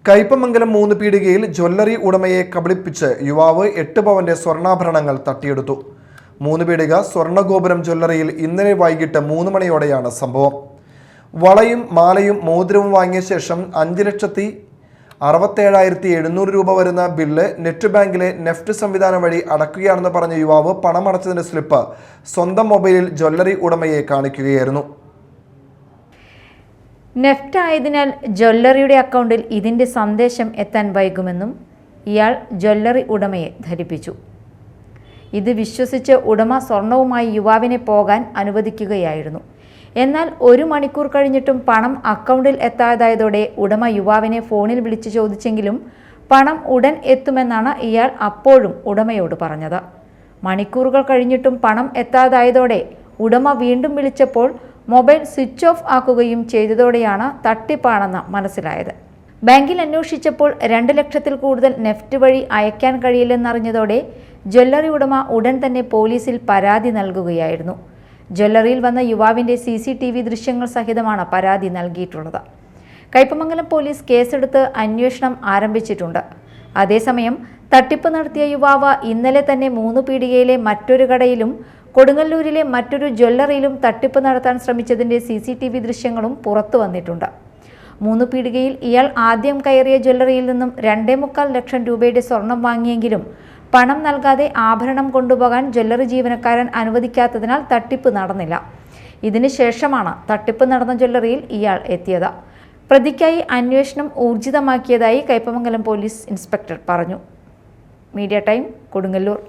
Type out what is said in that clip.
കയ്പമംഗലം 3 പീടികയിൽ ജ്വല്ലറി ഉടമയെ കബളിപ്പിച്ച് യുവാവ് 8 പവന്റെ സ്വർണ്ണാഭരണങ്ങൾ തട്ടിയെടുത്തു. 3 പീടിക സ്വർണ്ണഗോപുരം ജ്വല്ലറിയിൽ ഇന്നലെ വൈകിട്ട് 3 മണിയോടെയാണ് സംഭവം. വളയും മാലയും മോതിരവും വാങ്ങിയ ശേഷം 5,67,700 രൂപ വരുന്ന ബില്ല് നെറ്റ് ബാങ്കിലെ നെഫ്റ്റ് സംവിധാനം വഴി അടക്കുകയാണെന്ന് പറഞ്ഞ യുവാവ് പണമടച്ചതിന്റെ സ്ലിപ്പ് സ്വന്തം മൊബൈലിൽ ജ്വല്ലറി ഉടമയെ കാണിക്കുകയായിരുന്നു. നെഫ്റ്റ് ആയതിനാൽ ജ്വല്ലറിയുടെ അക്കൗണ്ടിൽ ഇതിൻ്റെ സന്ദേശം എത്താൻ വൈകുമെന്നും ഇയാൾ ജ്വല്ലറി ഉടമയെ ധരിപ്പിച്ചു. ഇത് വിശ്വസിച്ച് ഉടമ സ്വർണവുമായി യുവാവിനെ പോകാൻ അനുവദിക്കുകയായിരുന്നു. എന്നാൽ 1 മണിക്കൂർ കഴിഞ്ഞിട്ടും പണം അക്കൗണ്ടിൽ എത്താതായതോടെ ഉടമ യുവാവിനെ ഫോണിൽ വിളിച്ചു ചോദിച്ചെങ്കിലും പണം ഉടൻ എത്തുമെന്നാണ് ഇയാൾ അപ്പോഴും ഉടമയോട് പറഞ്ഞത്. മണിക്കൂറുകൾ കഴിഞ്ഞിട്ടും പണം എത്താതായതോടെ ഉടമ വീണ്ടും വിളിച്ചപ്പോൾ മൊബൈൽ സ്വിച്ച് ഓഫ് ആക്കുകയും ചെയ്തതോടെയാണ് തട്ടിപ്പാണെന്ന് മനസ്സിലായത്. ബാങ്കിൽ അന്വേഷിച്ചപ്പോൾ 2 ലക്ഷത്തിൽ കൂടുതൽ നെഫ്റ്റ് വഴി അയക്കാൻ കഴിയില്ലെന്നറിഞ്ഞതോടെ ജ്വല്ലറി ഉടമ ഉടൻ തന്നെ പോലീസിൽ പരാതി നൽകുകയായിരുന്നു. ജ്വല്ലറിയിൽ വന്ന യുവാവിൻ്റെ CCTV ദൃശ്യങ്ങൾ സഹിതമാണ് പരാതി നൽകിയിട്ടുള്ളത്. കയ്പമംഗലം പോലീസ് കേസെടുത്ത് അന്വേഷണം ആരംഭിച്ചിട്ടുണ്ട്. അതേസമയം തട്ടിപ്പ് നടത്തിയ യുവാവ് ഇന്നലെ തന്നെ 3 പീടികയിലെ മറ്റൊരു കടയിലും കൊടുങ്ങല്ലൂരിലെ മറ്റൊരു ജ്വല്ലറിയിലും തട്ടിപ്പ് നടത്താൻ ശ്രമിച്ചതിൻ്റെ CCTV ദൃശ്യങ്ങളും പുറത്തു വന്നിട്ടുണ്ട്. 3 പീടികയിൽ ഇയാൾ ആദ്യം കയറിയ ജ്വല്ലറിയിൽ നിന്നും 2.25 ലക്ഷം രൂപയുടെ സ്വർണം വാങ്ങിയെങ്കിലും പണം നൽകാതെ ആഭരണം കൊണ്ടുപോകാൻ ജ്വല്ലറി ജീവനക്കാരൻ അനുവദിക്കാത്തതിനാൽ തട്ടിപ്പ് നടന്നില്ല. ഇതിന് ശേഷമാണ് തട്ടിപ്പ് നടന്ന ജ്വല്ലറിയിൽ ഇയാൾ എത്തിയത്. പ്രതിക്കായി അന്വേഷണം ഊർജിതമാക്കിയതായി കയ്പമംഗലം പോലീസ് ഇൻസ്പെക്ടർ പറഞ്ഞു. Media time, Kodungallur.